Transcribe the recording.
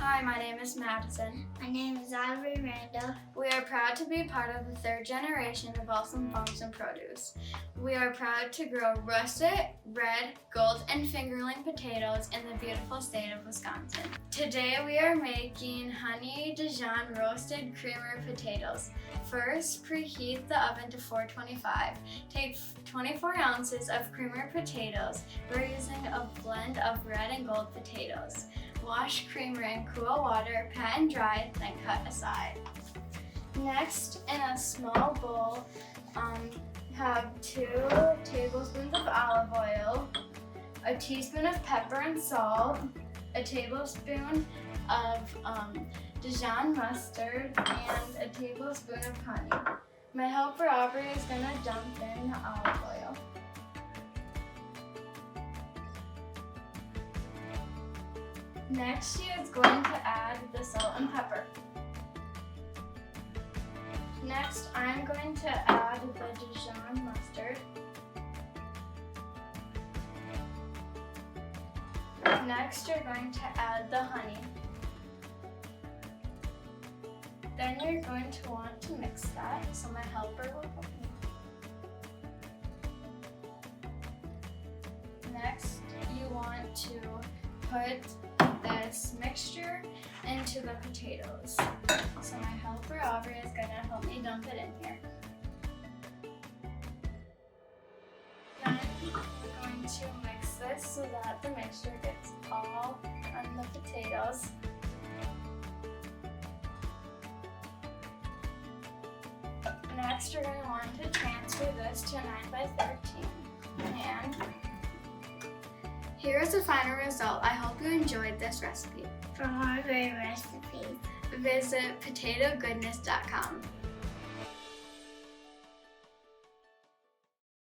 Hi, my name is Madison. My name is Randall. We are proud to be part of the third generation of Awesome Farms and Produce. We are proud to grow russet, red, gold, and fingerling potatoes in the beautiful state of Wisconsin. Today we are making honey Dijon roasted creamer potatoes. First, preheat the oven to 425. Take 24 ounces of creamer potatoes. We're using a blend of red and gold potatoes. Wash creamer in cool water, pat and dry, then cut aside. Next, in a small bowl, have 2 tablespoons of olive oil, a teaspoon of pepper and salt, a tablespoon of Dijon mustard, and a tablespoon of honey. My helper Aubrey is going to dump in the olive oil. Next, she is going to add the salt and pepper. Next, I'm going to add the Dijon mustard. Next, you're going to add the honey. Then you're going to want to mix that, so my helper will help me. Next, you want to put this mixture into the potatoes. So my helper Aubrey is going to help me dump it in here. Then we're going to mix this so that the mixture gets all on the potatoes. Next, you're going to want to transfer this to a 9x13 pan. Here is the final result. I hope you enjoyed this recipe. For more great recipes, visit potatogoodness.com.